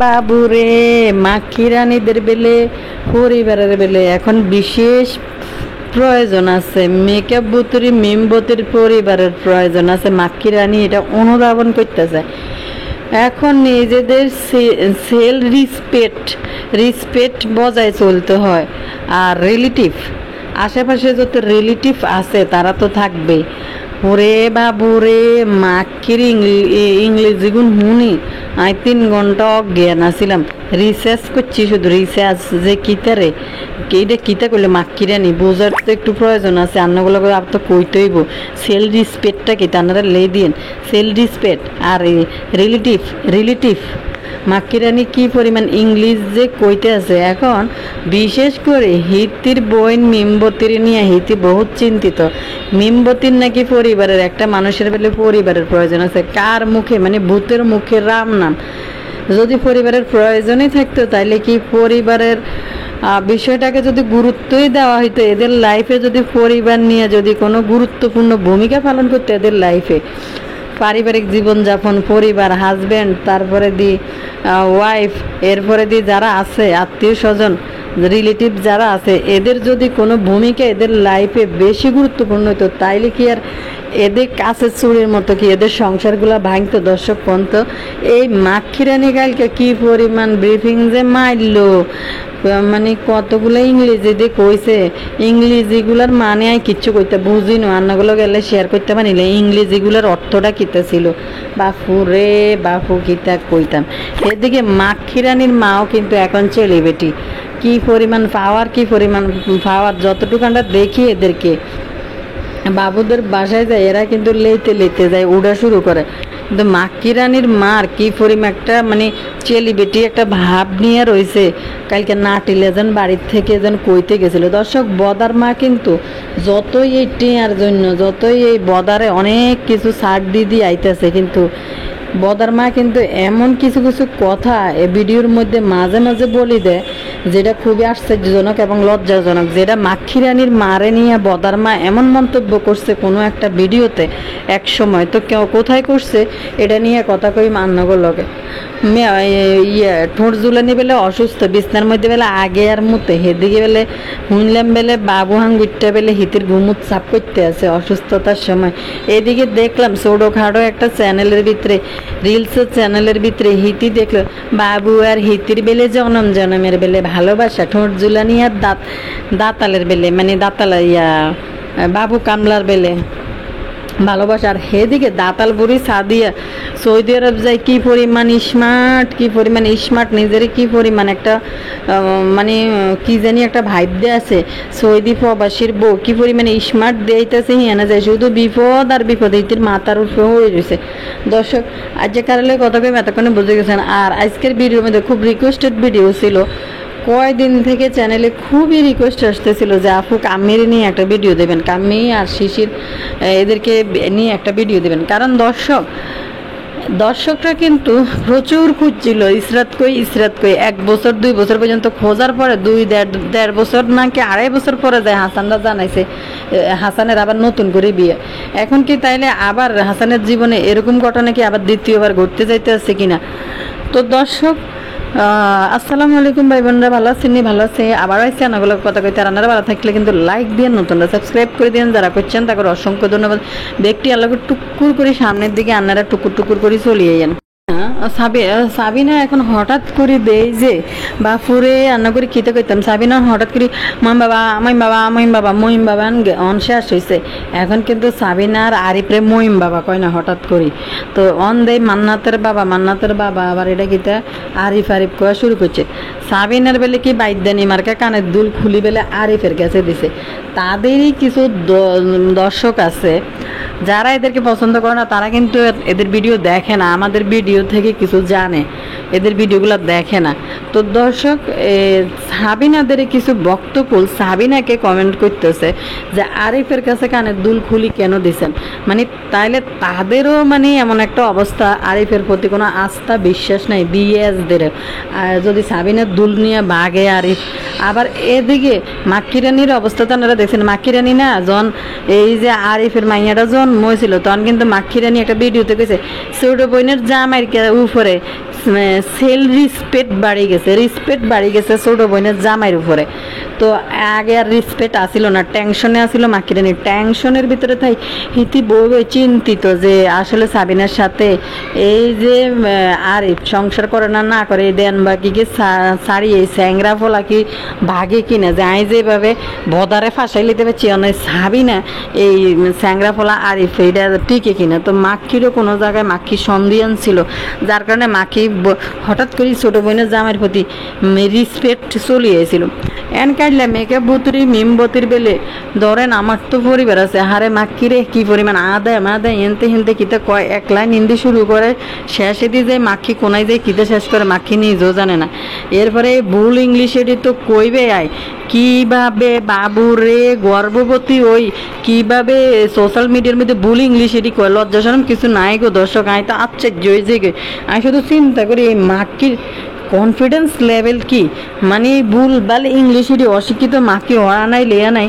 বাবুরে মাক্ষী রানীদের বেলে পরিবারের বেলে এখন বিশেষ প্রয়োজন আছে, মেকআপ বুতুরি মেমবতির পরিবারের প্রয়োজন আছে। মাক্ষী রানী এটা অনুধাবন করতেছে। এখন নিজেদের সেল রিসপেক্ট বজায় চলতে হয়। আর রিলেটিভ, আশেপাশে যত রিলেটিভ আছে তারা তো থাকবেই। ওরে বাবুরে মাক্ষীর ইংরেজি গুণ শুনি আমি 3 ঘন্টা অজ্ঞান আসিলাম। রিসার্চ করছি, শুধু রিসার্চ যে কিতারে এইটা কিতা করলে মাক্ষীরা নি বোঝার তো একটু প্রয়োজন আছে। রান্নাগুলো করে আপ তো কইতেইব সেল রিসপেক্টটা কি তারা লে দিন। সেল রিসপেক্ট আর রিলেটিভ মাক্ষীরানি কি পরিমাণ ইংলিশ যে কইতে আছে। এখন বিশেষ করে হিতির বইন মিমবতির নিয়ে হিতি বহুত চিন্তিত। মিমবতির নাকি পরিবারের একটা মানুষের বেলে পরিবারের প্রয়োজন আছে। কার মুখে, মানে ভূতের মুখে রাম নাম। যদি পরিবারের প্রয়োজনই থাকতো তাইলে কি পরিবারের বিষয়টাকে যদি গুরুত্বই দেওয়া হইতো, এদের লাইফে যদি পরিবার নিয়ে যদি কোনো গুরুত্বপূর্ণ ভূমিকা পালন করতো এদের লাইফে, পারিবারিক জীবনযাপন, পরিবার, হাজব্যান্ড, তারপরে দি ওয়াইফ, এরপরে দি যারা আছে আত্মীয় স্বজন রিলেটিভ যারা আছে এদের যদি কোনো ভূমিকা এদের লাইফে বেশি গুরুত্বপূর্ণ হতো তাইলে কি আর এদের কাছের চুরির মতো কি এদের সংসারগুলো ভাঙতো? দর্শক পন্ত এই মাক্ষী রানী কালকে কি পরিমাণ ব্রিফিং যে মারলো, মানে কতগুলো ইংরেজি দিয়ে কইছে। ইংরেজিগুলার মানে আমি কিচ্ছু কইতে বুঝি না, রান্নাগুলো গেলে শেয়ার করতে পারিলে ইংরেজিগুলার অর্থটা কিতা ছিল। বাপু রে বাপু কিতা কইতাম। এদিকে মাক্ষী রানীর মাও কিন্তু এখন সেলিব্রিটি। কি পরিমাণ পাওয়ার, কি পরিমাণ পাওয়ার, যতটুকু আমরা দেখি এদেরকে বাবুদের বাসায় যায় এরা কিন্তু লেতে যায়, উড়া শুরু করে। কিন্তু মাক্ষী রানীর মার কি পরিমাণ একটা মানে সেলিব্রিটি একটা ভাব নিয়ে রয়েছে। কালকে নাটিলে যেন বাড়ির থেকে যেন কইতে গেছিল। দর্শক বদার মা কিন্তু যতই এই টিয়ার জন্য, যতই এই বদারে অনেক কিছু ছাড় দিয়ে আইতেছে, কিন্তু বদার মা কিন্তু এমন কিছু কিছু কথা এই ভিডিওর মধ্যে মাঝে মাঝে বলি দেয় যেটা খুবই আশ্চর্যজনক এবং লজ্জাজনক। যেটা মাক্ষী রানীর মারে নিয়ে বদার মা এমন মন্তব্য করছে কোনো একটা ভিডিওতে এক সময়, তো কেউ কোথায় করছে এটা নিয়ে কথা কই মান্যগর লগে ঠোঁট জুলানি বেলে অসুস্থ, বিছনার মধ্যে বেলে আগে আর মুতে হেদিকে বেলে শুনলাম বেলে বাবু হাঙ্গুইটা বেলে হিতির ঘুমুত চাপ করতে আছে অসুস্থতার সময়। এদিকে দেখলাম ছোটো খাটো একটা চ্যানেলের ভিতরে, রিলসের চ্যানেলের ভিতরে হিতি দেখলো বাবু আর হিতির বেলে জনমের বেলে ভালোবাসা, ঠোঁট জুলানি আর দাঁতালের বেলে, মানে দাঁতাল বাবু কামলার বেলে ভালোবাসা। আর হেদিকে দাঁতাল বুড়ি সাদিয়া সৌদি আরব যায় কি পরিমাণ স্মার্ট, নিজের কি পরিমাণ একটা মানে কি জানি একটা ভাইব দিয়ে আছে। সৌদি প্রবাসীর বউ কি পরিমাণ স্মার্ট দিয়েছে হিয়ানা যায়, শুধু বিপদ আর বিপদ ইতির মাথার উপরে হয়ে রয়েছে। দর্শক আজ যে কারণে কথা কই এতক্ষণে বুঝে গেছেন। আর আজকের ভিডিওর মধ্যে খুব রিকোয়েস্টেড ভিডিও ছিল, কয়দিন থেকে চ্যানেলে খুবই রিকোয়েস্ট আসতেছিল যে আপু কাম্মির নিয়ে একটা ভিডিও দেবেন, কাম্মি আর শিশির এদেরকে নিয়ে একটা ভিডিও দেবেন। কারণ দর্শকরা কিন্তু প্রচুর খুঁজছিল ইসরাত কই 1 বছর 2 বছর পর্যন্ত খোঁজার পরে 2-1.5 বছর নাকি 2.5 বছর পরে যায় হাসানরা জানাইছে হাসানের আবার নতুন করে বিয়ে। এখন কি তাইলে আবার হাসানের জীবনে এরকম ঘটনা কি আবার দ্বিতীয়বার ঘটতে যাইতে আছে কিনা? তো দর্শক আসসালামু আলাইকুম ভাই বোনরা, ভালো আছেন? ভালো আছে আবার আইসি আনাগুলো কথা কইতে। রান্নারা ভালো থাকলে কিন্তু লাইক দিয়ে নতুনরা সাবস্ক্রাইব করে দিন, যারা করছেন তাকে অসংখ্য ধন্যবাদ। ব্যক্তি আল্লাহকে টুকুর করে সামনের দিকে আন্নারা টুকুর করে চলিয়ে যান। সাবিনা এখন হঠাৎ করে দেয় যে বাপুরে রান্না করে খেতে করতাম। সাবিনা হঠাৎ করে মহিম বাবা শেষ হয়েছে। এখন কিন্তু সাবিনা আর আরিফরে মহিম বাবা কয় না হঠাৎ করে, তো দেয় মান্নাতের বাবা আবার এটা কিতা আরিফ কয়া শুরু করছে। সাবিনার বেলে কি বাইদানি মার্কা কানের দুল খুলি বেলে আরিফের কাছে দিছে। তাদেরই কিছু দর্শক আছে যারা এদেরকে পছন্দ করে না, তারা কিন্তু এদের ভিডিও দেখে না, আমাদের ভিডিও থেকে কিছু জানে, এদের ভিডিওগুলো দেখে না। তো দর্শক সাবিনাদের কিছু বক্তব্য সাবিনাকে কমেন্ট করতেছে যে আরিফের কাছে কানের দুল খুলি কেন দিছেন, মানে তাইলে তাদেরও মানে এমন একটা অবস্থা, আরিফের প্রতি কোনো আস্থা বিশ্বাস নাই বিএসদের। যদি সাবিনার দুল নিয়ে বাগে আবার এদিকে মাক্কি রানীর অবস্থা তো আপনারা দেখছেন, মাক্কি রানী না যখন এই যে আরিফের মাইয়াটা জন্ম হয়েছিল তখন কিন্তু মাক্কি রানী একটা ভিডিওতে গেছে ছোট বোনের জামাইয়ের উপরে সেল রিসপেক্ট বাড়ি গেছে ছোট বোনের জামাইয়ের উপরে। তো আগে আর রিসপেক্ট আসিল না, টেনশনে আসিল মাক্কি রানী, টেনশনের ভিতরে তাই হিতি বউ চিন্তিত যে আসলে সাবিনার সাথে এই যে আরিফ সংসার করে না করে দেন বা কি ছাড়িয়ে স্যাংরা ফোলা কি ভাগে কিনা যে আই যেভাবে বদারে ফাঁসাই লিতে পারছি অনেক সাবিনা এই স্যাংরা ফোলা আরিফ এইটা টিকে কিনা। তো মাক্কিরও কোনো জায়গায় মাক্কি সন্দিহান ছিল, যার কারণে মাক্কি হঠাৎ করে ছোটো বোনের জামের প্রতি রিসপেক্ট চলে এসেছিল। এন কাটলে মেকআপ বুতুরি মিমবতির বেলে ধরেন আমার তো পরিবার আছে, হারে মাক্কিরে কি পরিমাণ আদায় এনতে হিনতে কিতে কয় এক লাইন হিন্দি শুরু করে শেষে দিয়ে যায় মাক্কি কোনায় যায় কিতে শেষ করে মাক্কি নিজেও জানে না। এরপরে ভুল ইংলিশেরই তো কইবে আয় কিভাবে বাবুরে গর্ভবতী ওই কিভাবে সোশ্যাল মিডিয়ার মধ্যে ভুল ইংলিশেরই কয়, লজ্জা শরম কিছু নাই গো দর্শক। আমি তো আশ্চর্য হয়ে যে আমি শুধু চিন্তা করি এই মাক্কির কনফিডেন্স লেভেল কি, মানে ভুল বাল ইংলিশেরই অশিক্ষিত মাক্কি হওয়া নাই লেয়া নাই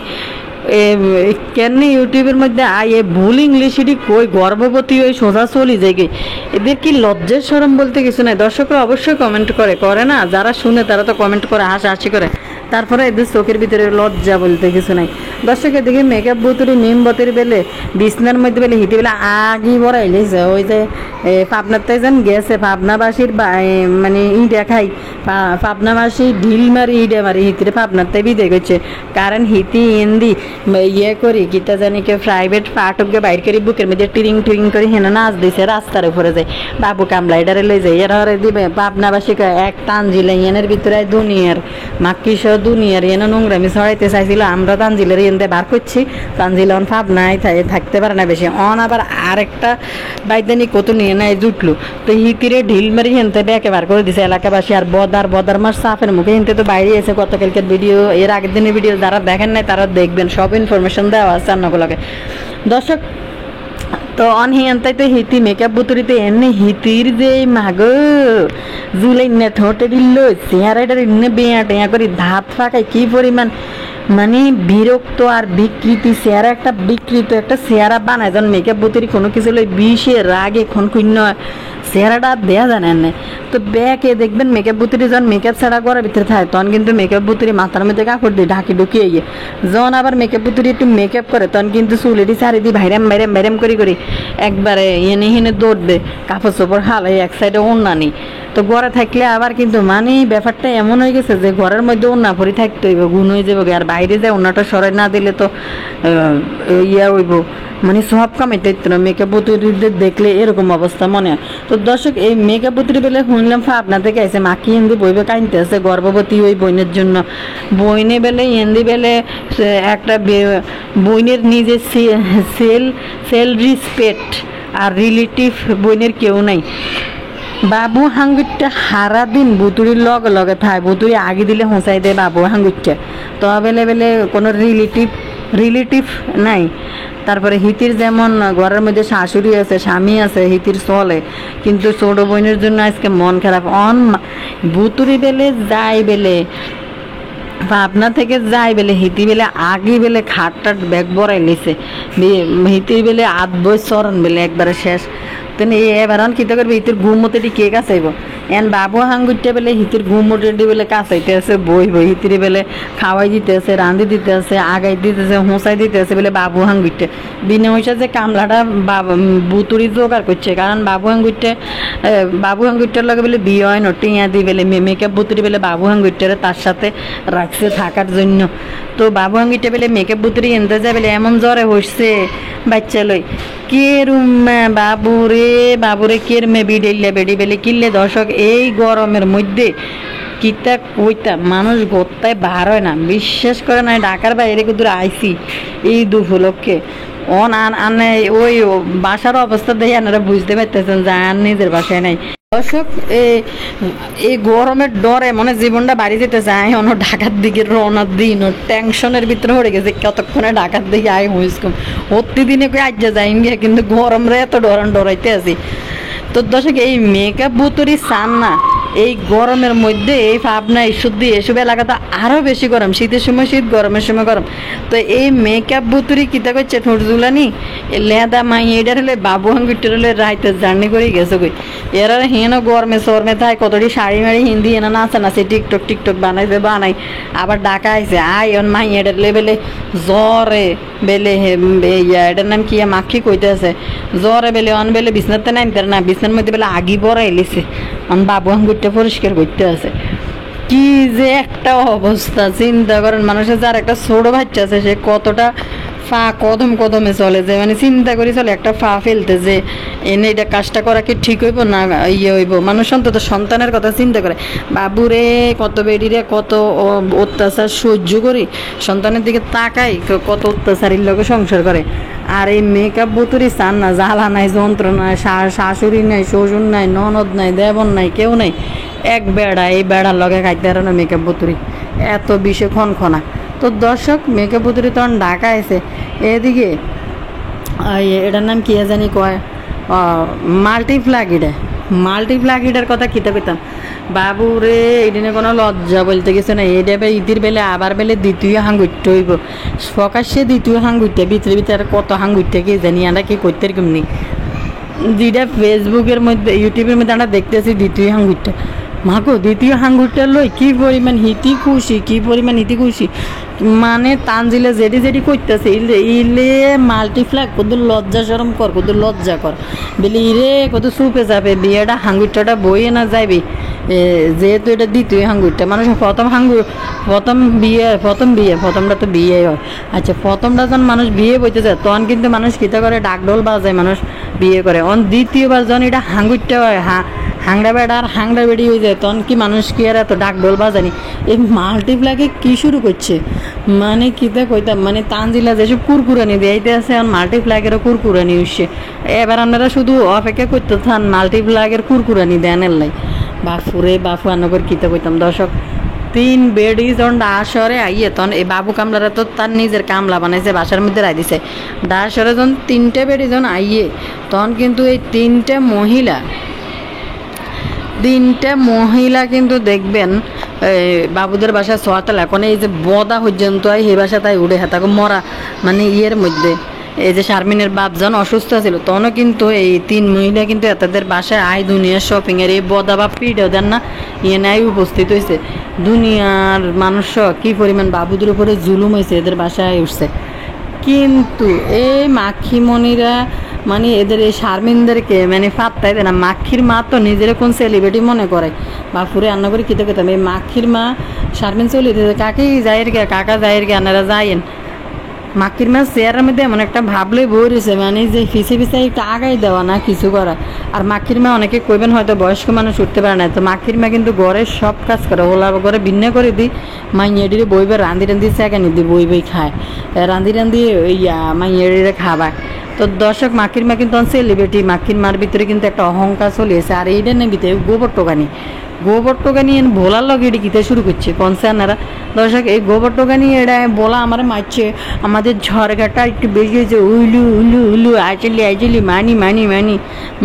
কেন ইউটিউবের মধ্যে আয় ভুল ইংলিশেরই কই গর্ভবতী ওই সোজা চলি জায়গায়, এদের কি লজ্জার শরম বলতে কিছু নাই। দর্শকরা অবশ্যই কমেন্ট করে না, যারা শুনে তারা তো কমেন্ট করে হাসাহাসি করে, তারপরে এদের চোখের ভিতরে লজ্জা বলতে কিছু নাই। দর্শকের দিকে মেকআপ বুতুরি মিমবতির বেলে বিছনার মধ্যে বেলে হিটি বেলে আগি বড়াইলেছে ওই যে পাবনাতে যেন গেছে পাবনাবাসীর মানে ইটা খাই পাবনাবাসী ঢিল মারি ইডে মারি হিতিরে পাবনাতে বিদে করছে, কারণ হিতি হিন্দি ইয়ে করি কিতা জানি কেউ প্রাইভেট পাঠককে বাইর করি বুকের মধ্যে টিরিং টিরিং করে হেনা নাচ দিছে রাস্তার উপরে যায় বাবু কামলাইডারে লই যায় এরা দিবে পাবনাবাসী এক তানজিলে ইয়েনের ভিতরে দুনিয়ার মাক্কি সহ দুনিয়ার এনে নোংরামি ছড়াইতে চাইছিল, আমরা তানজিলের এনতে বার করছি, তানজিল অন পাবনায় থাকতে পারে না বেশি অন আবার আরেকটা বাইদানি কত নিয়ে নাই জুটলো তো হিতিরে ঢিল মারি হেনতে ব্যাকে বার করে দিছে এলাকাবাসী। আর বদার মাস সাফের মুখে হিনতে তো বাইরে এসে গতকালকের ভিডিও এর আগের দিনের ভিডিও যারা দেখেন নাই তারা দেখবেন, সব ইনফরমেশন দেওয়া আছে রান্নাগুলোকে দর্শক। তো অনহিয়ান্তাই তো হিতি মেকআপ বুতুরিতে এনে হিতির যে মাগ জুলাই না ঠোঁটে দিল চেহারাটার এনে বেয়া টেয়া করে ধাত ফাঁকায় কি পরিমাণ মানে বিরক্ত আর বিকৃতি চেহারা একটা বিকৃত একটা চেহারা বানায় যখন মেকআপ বুতুরি কোনো কিছু বিষে রাগে ক্ষণ চেহারাটা দেয়া জানেন না। তো ব্যাকে দেখবেন মেকআপ বুতুরি যখন মেকআপ ছাড়া করার ভিতরে থাকে তখন কিন্তু মেকআপ বুতুরি মাথার মধ্যে কাপড় দিয়ে ঢাকি ঢুকিয়ে গিয়ে যখন আবার মেকআপ বুতুরি একটু মেকআপ করে তখন কিন্তু চুলেটি চারি দিয়ে বাইরাম করি একবারে এনে হেনে দৌড়বে কাপড় চোপড় হালাই এক সাইডে ওড়না নেই। তো ঘরে থাকলে আবার কিন্তু মানে ব্যাপারটা এমন হয়ে গেছে যে ঘরের মধ্যে ওড়না ভরি থাকতে হইব গুণ হয়ে যাবে, আর বাইরে যায় ওড়নাটা সরাই না দিলে তো ইয়া হইব মানে সব কামাইতে না। মেকআপ বুতুরিদের দেখলে এরকম অবস্থা মনে হয়। তো দর্শক এই মেকআপ বুতুরি বেলে শুনলাম আপনার থেকে আইসে মাকি হিন্দি বইবে কাইনতে আছে গর্ভবতী ওই বইনের জন্য, বইনে বেলে হিন্দি বেলে একটা বইনের নিজের সেল রিসপেক্ট আর রিলেটিভ বইনের কেউ নাই। বাবু হাঙ্গুরটা হারা দিন বুতুরির লগে থায়, বুতুরি আগে দিলে হোঁচাই দেয় বাবু হাঙ্গুরটা, তো বেলে কোনো রিলেটিভ নাই। তারপরে হিতির যেমন ঘরের মধ্যে শাশুড়ি আছে স্বামী আছে হিতির চলে, কিন্তু ছোট বোনের জন্য আজকে মন খারাপ। বুতুরি বেলে যাই বেলে পাবনা থেকে যাই বেলে হিতি বেলে আগে বেলে খাট ব্যাগ বড়াই লিছে হিতির বেলে আধ বই চরণ বেলে একবারে শেষ। তেন এবার কিতা করবে হিতির ঘুমতে কে কাছাইব এন বাবু হাঙ্গুরটা বেলে হিতির ঘুমতে বেলে কাছাইতে আছে বই হিতির বেলে খাওয়াই দিতে আছে রাঁধি দিতে আছে আগাই দিতেছে হোঁচাই দিতে আছে বেলে বাবু হাঙ্গুরটা বিনা পয়সা যে কামলাটা বুতুরি জোগাড় করছে, কারণ বাবু হাঙ্গুরটার লগে বেলে বিয়ে হয় না টিয়া দি বেলে মেকআপ বুতুরি বেলে বাবু হাঙ্গুরটারে তার সাথে রাখছে থাকার জন্য। তো বাবু হাঙ্গুরটা বেলে মেকআপ বুতুরি এনতে যায় বেলে এমন জ্বরে হইছে বাচ্চা লই কে বাবুরে কের মে বেডি বেলে কিনলে দর্শক এই গরমের মধ্যে কিতা কইতা মানুষ গোত্তায় বার হয় না, বিশ্বাস করে না। ঢাকার বাইরে কিন্তু আইসি এই উপলক্ষে আনে ওই বাসার অবস্থা দেখে আপনারা বুঝতে পারতেছেন যে আর নিজের বাসায় নাই। দর্শক এই গরমের ডরে মানে জীবনটা বাড়ি যেতে চায় অন্য ঢাকার দিকে রওনার দিন টেনশনের ভিতরে পড়ে গেছে কতক্ষণে ঢাকার দিকে আয় হইসকম প্রতিদিনে কই আজ্জা যাই গিয়ে কিন্তু গরমরে এত ডরাইতে আছি। তো দর্শক এই মেকআপ বুতুরি চান না এই গরমের মধ্যে এই পাবনা ঈশ্বরদী এসব এলাকাতে আরও বেশি গরম, শীতের সময় শীত, গরমের সময় গরম। তো এই মেকআপ বুতুরি কিতা করছে ঠোঁটজুলানি লেদা মাই এটার হলে বাবু হাঙ্গুটার হলে রাইতে জার্নি করে গেছে কই এরা হেন গরমে সরমে থাকে কতটি শাড়ি মাড়ি হিন্দি এনা নাচে টিকটক বানাই আবার ডাকা আইছে অন মাই এটার লেবেলে জ্বরে বেলে এটার নাম কি মাখি কইতে আছে জ্বরে বেলে অন বেলে বিছনাতে নামতে না, বিছনার মধ্যে বেলে আগি বড়াই লিছে অন বাবু হাঙ্গুরটা পরিষ্কার করতে আছে। কি যে একটা অবস্থা চিন্তা করেন, মানুষের যার একটা ছোট বাচ্চা আছে সে কতটা ফা কদমে চলে, যে মানে চিন্তা করে চলে একটা ফা ফেলতে যে এনে এটা কাজটা করা কি ঠিক হইব না হইব। মানুষ অন্তত সন্তানের কথা চিন্তা করে, বাবুরে কত বেডিরে কত অত্যাচার সহ্য করি, সন্তানের দিকে তাকাই কত অত্যাচারীর লোকে সংসার করে। আর এই মেকআপ বুতুরি চান না, জ্বালা নাই, যন্ত্রণা নাই, শাশুড়ি নাই, শ্বশুর নাই, ননদ নাই, দেবন নাই, কেউ নাই, এক বেড়া, এই বেড়ার লগে খাইতে আর না মেকআপ বুতুরি এত বিষে খনখনা। তো দর্শক মেকআপ বুতুরি তখন ঢাকা আছে এদিকে এটার নাম কি জানি কয় মাল্টিপ্লাগিডের কথা কিতা কইতাম বাবুরে এদিনে কোনো লজ্জা বলতে গেছে না, এটা ঈদের বেলে আবার বেলে দ্বিতীয় হাঙ্গুইতে হইব, প্রকাশ্যে দ্বিতীয় হাঙ্গুইতে ভিতরে কত হাঙ্গুইতে কি জানি আমরা কি করতে কেমনি, যেটা ফেসবুকের মধ্যে ইউটিউবের মধ্যে আমরা দেখতেছি দ্বিতীয় হাঙ্গুইটা মাগো দ্বিতীয় হাঙ্গুরটা লই কি পরিমাণ হিতি খুশি মানে তানজিলে যেটি করতেছে ইলে মাল্টিফ্ল্যাগ কত লজ্জা শরম কর, কত লজ্জা কর বলি ইরে কত সুপে যাবে বিয়েটা হাঙ্গুরটা বইয়ে না যাবি, যেহেতু এটা দ্বিতীয় হাঙ্গুরটা মানুষ প্রথম প্রথমটা তো বিয়ে হয়। আচ্ছা প্রথমটা যখন মানুষ বিয়ে বইতে যায় তখন কিন্তু মানুষ কিতা করে ডাকডোল বাজায় মানুষ বিয়ে করে, দ্বিতীয়বার যখন এটা হাঙ্গুরটা হয় হাংড়া বেড়া আর হাংড়া বেড়ি হয়ে যায় তখন কি মানুষ কি আর এত ডাক ডোল বাজানি। এই মাল্টিপ্লাগে কি শুরু করছে মানে কিতা কইতাম মানে তানজিলা যেসব কুরকুরানি দেয়াইতে আছে এখন মাল্টিপ্লাগেরও কুরকুরানি উঠছে, এবার আপনারা শুধু অপেক্ষা করতে থান মাল্টিপ্লাগের কুরকুরানি দেনের লাই। বাপু আনগর কিতা কইতাম দর্শক 3 বেডি যখন ডাসরে আইয়ে তখন এই বাবু কামলারা তো তার নিজের কামলা বানাইছে বাসার মধ্যে রাই দিছে, ডাসরে যখন 3টে বেডি যখন আইয়ে তখন কিন্তু এই 3টে মহিলা কিন্তু দেখবেন বাবুদের বাসা সোয়াতলা এখন এই যে বদা পর্যন্ত হয় সেই বাসা তাই উড়ে হাতাকে মরা মানে ইয়ের মধ্যে এই যে শারমিনের বাপজন অসুস্থ ছিল তখনও কিন্তু এই 3 মহিলা কিন্তু তাদের বাসায় আয় দুনিয়ার শপিংয়ের এই বদা বা পিঠে ওদের না ইয়ে নাই উপস্থিত হয়েছে, দুনিয়ার মানুষ কি পরিমাণ বাবুদের উপরে জুলুম হয়েছে এদের বাসায় উঠছে। কিন্তু এই মাখিমণিরা মানে এদের এই শারমিনদেরকে মানে ফাত্তাই দেয় না, মাখির মা তো নিজের কোন সেলিব্রিটি মনে করে, বাপুরে রান্না করে কিতে খেতাম এই মাখির মা শারমিন চলে কাকেই যাইয়ের গে কাকা যাইয়ের গে আপনারা যাইয়েন, মাখির মা চেয়ারের মধ্যে এমন একটা ভাবলে বই রয়েছে মানে যে ফিসে একটু আগাই দেওয়া না কিছু করা। আর মাখির মা অনেকে কইবেন হয়তো বয়স্ক মানুষ উঠতে পারে না, তো মাখির মা কিন্তু ঘরে সব কাজ করে, ওলা ঘরে ভিন্ন করে দিই মাইয়েডিরে বইবে রাঁধি সেখানে দিই বই খায় রাঁধি মাইয়েডিরে খাবায়। তো দর্শক মাখির মা কিন্তু সেলিব্রিটি, মাখির মার ভিতরে কিন্তু একটা অহংকার চলেছে, আর এইটা নেই ভিতরে গোবর টোকানি ভোলার লগে এটি কিতে শুরু করছে কনসার্নারা দর্শক এই গোবর টোকানি এটা বলা আমার মারছে, আমাদের ঝড়ঘাটা একটু বেশি হয়েছে উলু আইচলি মানি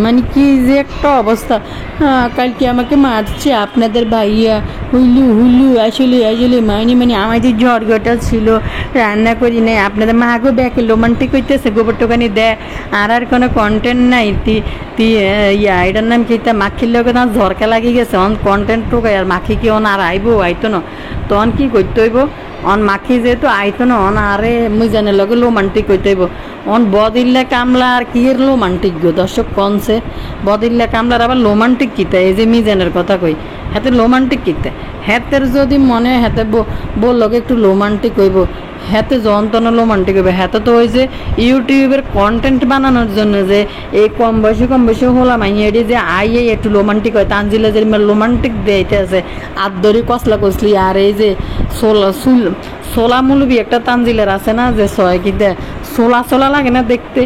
মানে কি যে একটা অবস্থা। কালকে আমাকে মারছে আপনাদের ভাইয়া হুলু আসলে মানি আমাদের ঝড়ঘাটা ছিল রান্না করি নাই, আপনাদের মাগো ব্যাকে রোমান্টিক হইতেছে গোবর টোকানি দেয় আর কোনো কন্টেন্ট নাই এটার নাম কি মাখির লোক না ঝরকা লাগি গেছে কন্টেন্ট টোকাই আর মাখি কি আর আইতো না তখন কি করতে হইব মাখি যেহেতু আইতো না আরে মুই জানে লগে রোমান্টিক হইতে হইব বদিল্লা কামলা আর কি এর রোমান্টিক গো দর্শক কনছে বদিল্লা কামলার আবার রোমান্টিক কিতা এই যে মিজানের কথা কই হাতে রোমান্টিক কিতা হাতের যদি মনে হাতে বললোকে একটু রোমান্টিক হইব হাতে যন্ত্রণা রোমান্টিক হবে হাতে তো ওই যে ইউটিউবের কন্টেন্ট বানানোর জন্য যে এই কম বয়সে হলাম এটি যে আইয়ে একটু রোমান্টিক হয় তানজিলা যে রোমান্টিক দিতে আছে আদরি কসলি আর এই যে সোলা মুলবি একটা তানজিলের আছে না যে সয় কি দেয় সোলা লাগে না দেখতে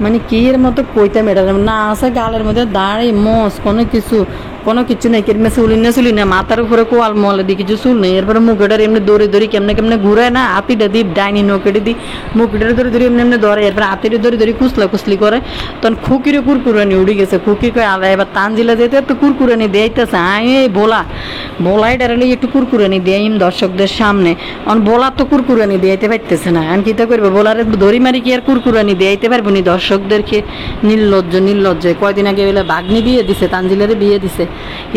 মানে কি এর মতো কইতাম এটা না আছে গালের মধ্যে দাঁড়িয়ে মোষ কোনো কিছু কোনো কিছু নেই, কেমনে চুলি না মাথার উপরে কোয়াল মলে দিয়ে কিছু চুল নেই, এরপরে মুখেটার এমনি দড়ি কেমনে কেমনে ঘুরে না, হাতিটা দিয়ে ডাইনি নৌকেটে দিই মুখেটার দড়ি এমনি এমনি ধরে, এরপরে হাতিটা দড়ি কুচলি করে, তখন খুকিরে কুরকুরানি উড়ে গেছে। খুকি কয় আলাদা এবার তানজিলা যেতে একটু কুরকুরানি দিয়েছে, এই বোলাই ডাইরেক্টলি একটু কুরকুরানি দিয়ে দর্শকদের সামনে, বোলা তো কুরকুরানি দিয়াইতে পারতেছে না, এখন কিতা করবে, বোলার দড়ি মারি কি আর কুরকুরানি দিয়াইতে পারবো নি দর্শকদেরকে? নির্লজ্জ। কয়দিন আগে বেলে বাগনি বিয়ে দিছে, তানজিলারে বিয়ে দিছে,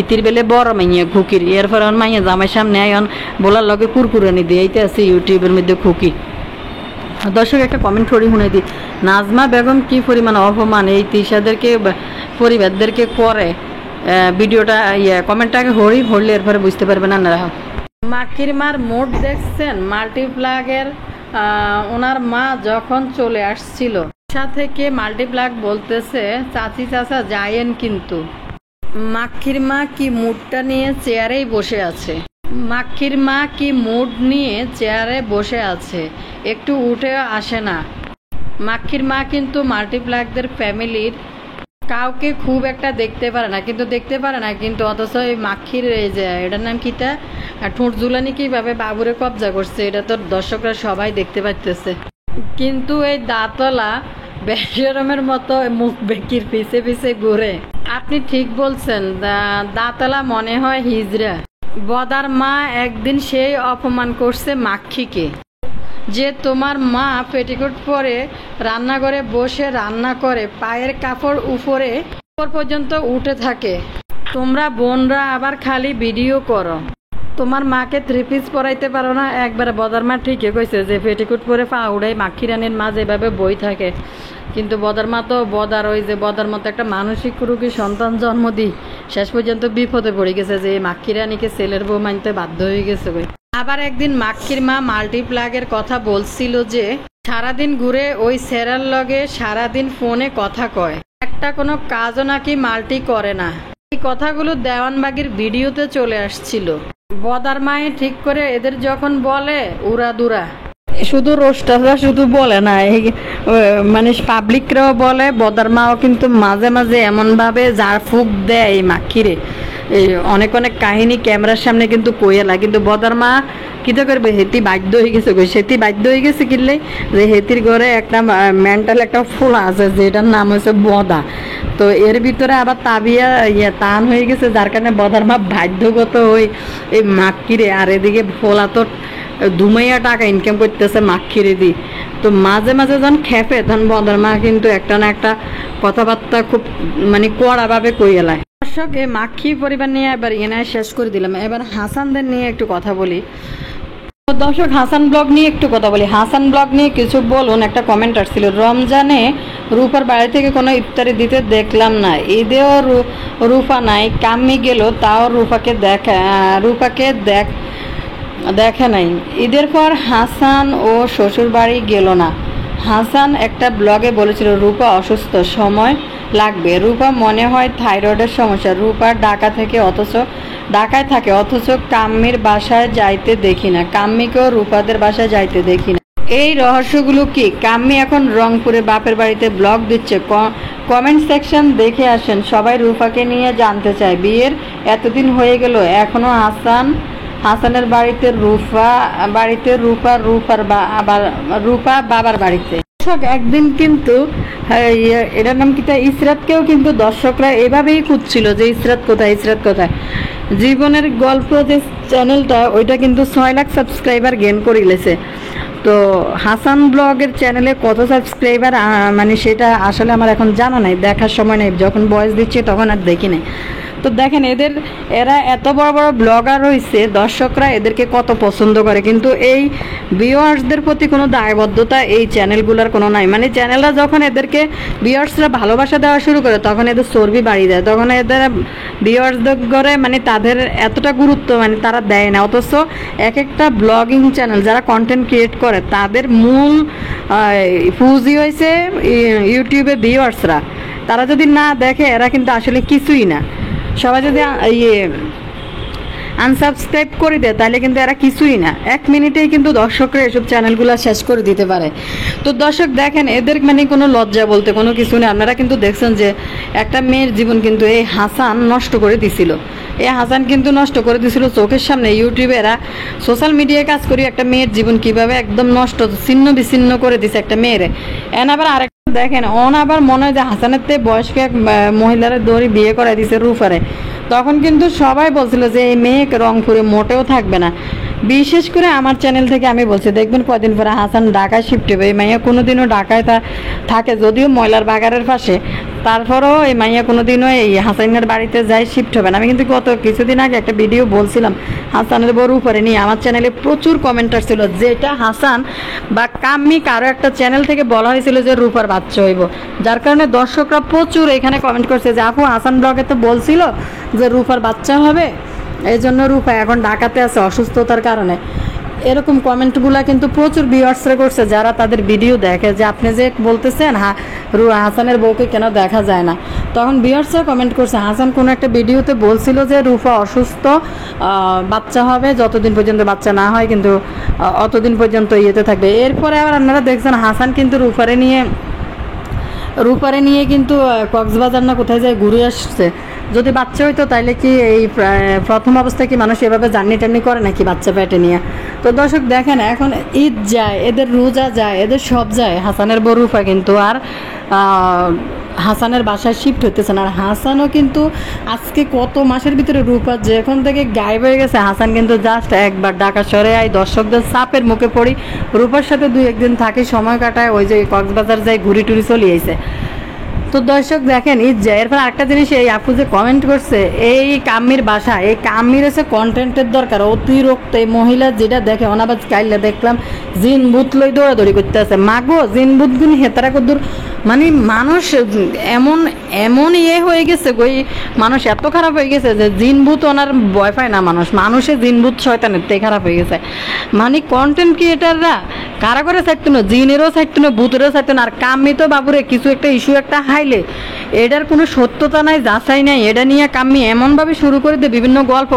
ইতির বেলে বড় মাইয়া খুকির, এরপর মাইয়া জামাই সামনে আয়ন বোলার লগে কুরকুরানি দিয়াইতে আছে ইউটিউবের মধ্যে খুকি। দর্শক একটা কমেন্ট করি শুনে দিই, নাজমা বেগম কি পরিমাণ অপমান এই তিশাদেরকে পরিবারদেরকে করে, ভিডিওটা কমেন্টটাকে হরলে এরপরে বুঝতে পারবেন আপনারা। মাকির মার মোট দেখছেন মাল্টিপ্লাগের, ওনার মা যখন চলে আসছিল থেকে মাল্টিপ্লাগ বলতেছে চাচি চাচা যায়েন, কিন্তু মাক্ষির মা কি মুডটা নিয়ে চেয়ারেই বসে আছে, মাক্ষির মা কি মুড নিয়ে চেয়ারে বসে আছে, একটু উঠে আসে না। মাক্ষির মা কিন্তু মাল্টিপ্লাগদের ফ্যামিলির কাউকে খুব একটা দেখতে পারে না কিন্তু অথচ এই মাক্ষির এই যে এটার নাম কিটা ঠোঁট জুলানি কিভাবে বাবুরে কবজা করছে এটা তো দর্শকরা সবাই দেখতে পাচ্ছে, কিন্তু এই দাঁতলা বেশরমের মতো মুখ বেকির পিছে ঘুরে। আপনি ঠিক বলছেন, দাঁতলা মনে হয় হিজড়া। বদার মা একদিন সেই অপমান করছে মাক্ষিকে, যে তোমার মা পেটিকোট পরে রান্নাঘরে বসে রান্না করে, পায়ের কাপড় উপর পর্যন্ত উঠে থাকে, তোমরা বোনরা আবার খালি ভিডিও করো, তোমার মাকে 3 পিস পরাইতে পারো না। একবার বদার মা ঠিকই কইছে যে পেটিকোট পরে পা উড়াই মাক্ষি রানীর মা যেভাবে বই থাকে, কিন্তু বদার মা তো বদার মতো একটা মানসিক রোগী সন্তান জন্ম দিই শেষ পর্যন্ত বিপদে পড়ে গেছে, যে মাক্ষি রানীকে ছেলের বউ মানতে বাধ্য হয়ে গেছে। আবার একদিন মাক্ষির মা মাল্টিপ্লাগের কথা বলছিল যে সারাদিন ঘুরে ওই সেরার লগে সারাদিন ফোনে কথা কয়, একটা কোনো কাজও নাকি মাল্টি করে না। এই কথাগুলো দেওয়ানবাগির ভিডিওতে চলে আসছিল। বদার মায়ে ঠিক করে এদের যখন বলে উড়াদুরা, শুধু রোস্টাররা শুধু বলে না, মানে পাবলিকরাও বলে, বদার মাও কিন্তু মাঝে মাঝে এমনভাবে ঝাড়ফুঁক দেয় এই মাক্ষিরে, অনেক কাহিনী ক্যামেরার সামনে কিন্তু কইয়ালা, কিন্তু বদার মা কিতা করবে, হেতি বাধ্য হয়ে গেছে, সেটি বাধ্য হয়ে গেছে কিনলে যে হেতির ঘরে একটা মেন্টাল একটা ফুল আছে যেটার নাম হচ্ছে বদা, তো এর ভিতরে আবার তাবিয়া টান হয়ে গেছে, যার কারণে বদার মা বাধ্যগত হয়ে এই মাক্ষিরে, আর এদিকে ফোলা তো দুমাইয়া টাকা ইনকাম করতেছে মাক্ষিরে দি, তো মাঝে মাঝে যখন খেপে তখন বদার মা কিন্তু একটা না একটা কথাবার্তা খুব মানে কড়াভাবে কইয়ালায়। দর্শক এই মাক্ষি পরিবার নিয়ে এবার শেষ করে দিলাম, এবার হাসানদের নিয়ে একটু কথা বলি। দর্শক হাসান ব্লগ নিয়ে একটু কথা বলি, হাসান ব্লগ নিয়ে কিছু বলুন। একটা কমেন্ট আসছিল, রমজানে রূপার বাড়ি থেকে কোনো ইফতারি দিতে দেখলাম না, ঈদেও রূপা নাই, কাম্মি গেল তাও রূপাকে দেখে নাই, ঈদের পর হাসান ও শ্বশুর বাড়ি গেল না। হাসান একটা ব্লগে বলেছিল রূপা অসুস্থ, সময় লাগবে, রূপা মনে হয় থাইরয়েডের সমস্যা, রূপা ঢাকায় থাকে অথচ কাম্মির বাসায় যাইতে দেখি না, কাম্মিকেও রূপাদের বাসায় যাইতে দেখি না। এই রহস্যগুলো কি? কাম্মি এখন রংপুরে বাপের বাড়িতে ব্লগ দিচ্ছে, কমেন্ট সেকশন দেখে আসেন, সবাই রূপাকে নিয়ে জানতে চায়। বিয়ের এতদিন হয়ে গেল এখনো হাসানের বাড়িতে রূপা বাবার বাড়িতে। একদিন কিন্তু এটার নাম কি ইসরাতকেও কিন্তু দর্শকরা এভাবেই খুঁজছিল যে ইসরাত কোথায়। জীবনের গল্প যে চ্যানেলটা ওইটা কিন্তু 6 লাখ সাবস্ক্রাইবার গেইন করে গেছে। তো হাসান ব্লগের চ্যানেলে কত সাবস্ক্রাইবার মানে সেটা আসলে আমার এখন জানা নাই, দেখার সময় নেই, যখন বয়স দিচ্ছি তখন আর দেখি নাই। তো দেখেন এরা এত বড় বড় ব্লগার হয়েছে, দর্শকরা এদেরকে কত পছন্দ করে, কিন্তু এই ভিউয়ার্সদের প্রতি কোনো দায়বদ্ধতা এই চ্যানেলগুলোর কোনো নাই। মানে চ্যানেলরা যখন এদেরকে ভিউয়ার্সরা ভালোবাসা দেওয়া শুরু করে তখন এদের চর্বি বাড়িয়ে দেয়, তখন এদের ভিউয়ার্সদের করে মানে তাদের এতটা গুরুত্ব মানে তারা দেয় না। অথচ এক একটা ব্লগিং চ্যানেল যারা কন্টেন্ট ক্রিয়েট করে তাদের মূল পুঁজি হয়েছে ইউটিউবে ভিউয়ার্সরা, তারা যদি না দেখে এরা কিন্তু আসলে কিছুই না। সবাই যদি আনসাবস্ক্রাইব করে দেয়, তাহলে কিন্তু এরা কিছুই না, 1 মিনিটেই কিন্তু দর্শকরা এসব চ্যানেলগুলো শেষ করে দিতে পারে। তো দর্শক দেখেন, এদের মানে কোনো লজ্জা বলতে কোনো কিছু নেই। আপনারা কিন্তু দেখছেন যে একটা মেয়ের জীবন কিন্তু এই হাসান নষ্ট করে দিছিল। এই হাসান কিন্তু নষ্ট করে দিছিল চোখের সামনে। ইউটিউবে এরা সোশ্যাল মিডিয়ায় কাজ করি একটা মেয়ের জীবন কিভাবে একদম নষ্ট ছিন্ন বিচ্ছিন্ন করে দিছে একটা মেয়েরে। আবার আরেকটা দেখেন, আবার মনে হয় যে হাসানের তে বয়স্ক এক মহিলার দৌড়ি বিয়ে করে দিছে রূপারে। তখন কিন্তু সবাই বলছিল যে এই মেয়ে রংপুরে মোটেও থাকবে না। বিশেষ করে আমার চ্যানেল থেকে আমি বলছি, দেখবেন কদিন পরে হাসান ঢাকায় শিফট হবে। এই মাইয়া কোনোদিনও ঢাকায় থাকে, যদিও ময়লার বাগারের পাশে, তারপরেও এই মাইয়া কোনোদিনও এই হাসানের বাড়িতে যাই শিফট হবে না। আমি কিন্তু গত কিছুদিন আগে একটা ভিডিও বলছিলাম হাসানের বড় উপরে নিয়ে, আমার চ্যানেলে প্রচুর কমেন্ট আসছিল, যেটা হাসান বা কাম্মি কারো একটা চ্যানেল থেকে বলা হয়েছিল যে রূপার বাচ্চা হইব, যার কারণে দর্শকরা প্রচুর এখানে কমেন্ট করছে যে আপু হাসান ব্লগে তো বলছিল যে রূপার বাচ্চা হবে, এই জন্য রূপা এখন ঢাকাতে আছে অসুস্থতার কারণে। এরকম কমেন্টগুলো কিন্তু প্রচুর ভিউয়ার্সরা করছে, যারা তাদের ভিডিও দেখে, যে আপনি যে বলতেছেন হাসানের বউকে কেন দেখা যায় না। তখন ভিউয়ার্সরা কমেন্ট করছে হাসান কোনো একটা ভিডিওতে বলছিল যে রূপা অসুস্থ, বাচ্চা হবে, যতদিন পর্যন্ত বাচ্চা না হয় কিন্তু অতদিন পর্যন্ত ইয়েতে থাকবে। এরপরে আবার আপনারা দেখছেন হাসান কিন্তু রূপারে নিয়ে কিন্তু কক্সবাজার না কোথায় যায় ঘুরে আসছে। যদি বাচ্চা হইতো তাইলে কি এই প্রথম অবস্থায় কি মানুষ এভাবে জার্নি টার্নি করে নাকি বাচ্চা পেটে নিয়ে? তো দর্শক দেখেন, এখন ঈদ যায়, এদের রোজা যায়, এদের সব যায়, হাসানের বড় রূপা কিন্তু আর হাসানের বাসায় শিফট হইতেছে না। আর হাসানও কিন্তু আজকে কত মাসের ভিতরে রূপা যখন থেকে গায়েব হয়ে গেছে, হাসান কিন্তু জাস্ট একবার ঢাকা শহরে আই দর্শকদের চাপের মুখে পড়ি, রূপার সাথে 2-1 দিন থাকি, সময় কাটায়, ওই যে কক্সবাজার যাই ঘুরি টুরি চলে আইছে। তো দর্শক দেখেন ঈদ যায়। এরপর একটা জিনিস, এই আপু যে কমেন্ট করছে, এই কাম্মির বাসা, এই কাম্মির হচ্ছে কন্টেন্টের দরকার অতিরিক্ত। এই মহিলা যেটা দেখে অনাবাজ কাইলে দেখলাম জিন ভূত লই দৌড়াদৌড়ি করতে আছে, মাগো জিন ভূত গুনি হেতারা কদ্দুর, মানে মানুষ এমন হয়ে গেছে গই, মানুষ এত খারাপ হয়ে গেছে যে জিন ভূত ওনার ভয় পায় না মানুষের জিন ভূত শয়তানের তে খারাপ হয়ে গেছে। মানে কন্টেন্ট ক্রিয়েটাররা কারা করে ছাড়তো না, জিনেরও ছাড়তো না, ভূতেরও ছাড়তো না। আর কাম্মি তো বাবুরে কিছু একটা ইস্যু একটা হাইলে এটার কোনো সত্যতা নাই, যাচাই নাই, এটা নিয়ে কাম্মি এমনভাবে শুরু করে দেয়, বিভিন্ন গল্প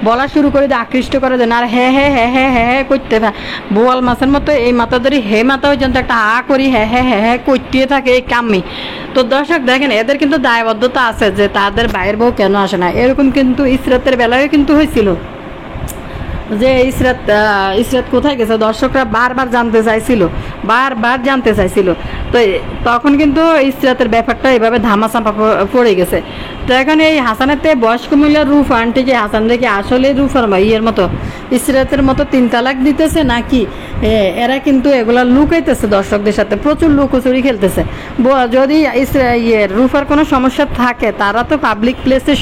বলা শুরু করে দেয়, আকৃষ্ট করে দেয়। আর হ্যাঁ হ্যাঁ হ্যাঁ হ্যাঁ হ্যাঁ হ্যাঁ করতে থাকে বোয়াল মাছের মতো, এই মাথা ধরি হে মাথা পর্যন্ত একটা করি হ্যাঁ হ্যাঁ হ্যাঁ হ্যাঁ করতে থাকে এই কাম্মি। তো দর্শক দেখেন, এদের কিন্তু দায়বদ্ধতা আছে যে তাদের বাইরের বউ কেন আসে না। এরকম কিন্তু ইসরাতের বেলায় কিন্তু হয়েছিল যে ইসরাত কোথায় গেছে, দর্শকরা বারবার জানতে চাইছিল। তো তখন কিন্তু ইসরাতের ব্যাপারটা এভাবে ধামাচাপা পড়ে গেছে। তো এখন এই হাসানের তে বয়স্ক মহিলার রূপ আন্টিকে হাসান দেখে আসলে রূপার ইয়ের মতো ইসরাতের মতো 3 তালাক দিতেছে নাকি, এরা কিন্তু এগুলা লুকাইতেছে দর্শকদের সাথে, প্রচুর লুকোচুরি খেলতেছে। যদি রূপার কোনো সমস্যা থাকে, তারা তো পাবলিক প্লেসে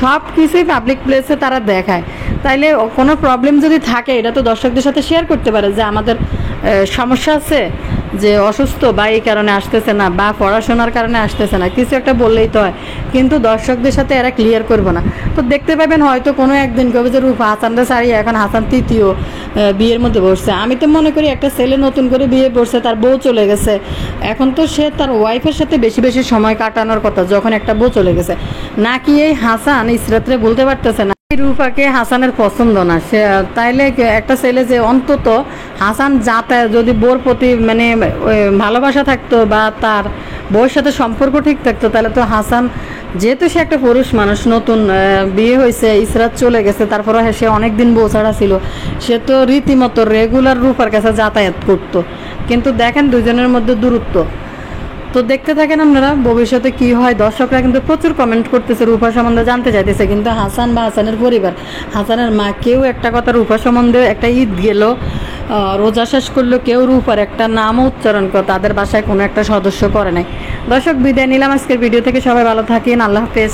সব কিছুই পাবলিক প্লেসে তারা দেখায়। তাইলে কোনো প্রবলেম যদি থাকে, এটা তো দর্শকদের সাথে শেয়ার করতে পারে যে আমাদের সমস্যা আছে, যে অসুস্থ বা এই কারণে আসতেছে না, বা পড়াশোনার কারণে আসতেছে না, কিছু একটা বললেই তো হয়। কিন্তু দর্শকদের সাথে এরা ক্লিয়ার করবো না। তো দেখতে পাবেন হয়তো কোনো একদিন কবে যে রূপা হাসানরা সারিয়ে এখন হাসান 3য় বিয়ের মধ্যে বসছে। আমি তো মনে করি একটা ছেলে নতুন করে বিয়ে করছে, তার বউ চলে গেছে, এখন তো সে তার ওয়াইফের সাথে বেশি বেশি সময় কাটানোর কথা, যখন একটা বউ চলে গেছে। নাকি এই হাসান ইসরাতরে বলতে পারতেছে না রূপাকে হাসানের পছন্দ না, সে তাইলে একটা ছেলে যে অন্তত হাসান যাতায়াত যদি বোর প্রতি মানে ভালোবাসা থাকতো বা তার বউয়ের সাথে সম্পর্ক ঠিক থাকতো, তাহলে তো হাসান, যেহেতু সে একটা পুরুষ মানুষ, নতুন বিয়ে হয়েছে, ইসরাত চলে গেছে, তারপরে সে অনেকদিন বউ ছাড়া ছিল, সে তো রীতিমতো রেগুলার রূপার কাছে যাতায়াত করতো। কিন্তু দেখেন দুজনের মধ্যে দূরত্ব। তো দেখতে থাকেন আপনারা ভবিষ্যতে কি হয়। দর্শকরা কিন্তু প্রচুর কমেন্ট করতেছে, রূপা সম্বন্ধে জানতে চাইতেছে, কিন্তু হাসান বা হাসানের পরিবার, হাসানের মা কেউ একটা কথা রূপা সম্বন্ধে, একটা ঈদ গেল, রোজা শেষ করলো, কেউ রূপার একটা নামও উচ্চারণ করে তাদের বাসায় কোনো একটা সদস্য করে নাই। দর্শক বিদায় নিলাম আজকের ভিডিও থেকে, সবাই ভালো থাকেন, আল্লাহ হাফেজ।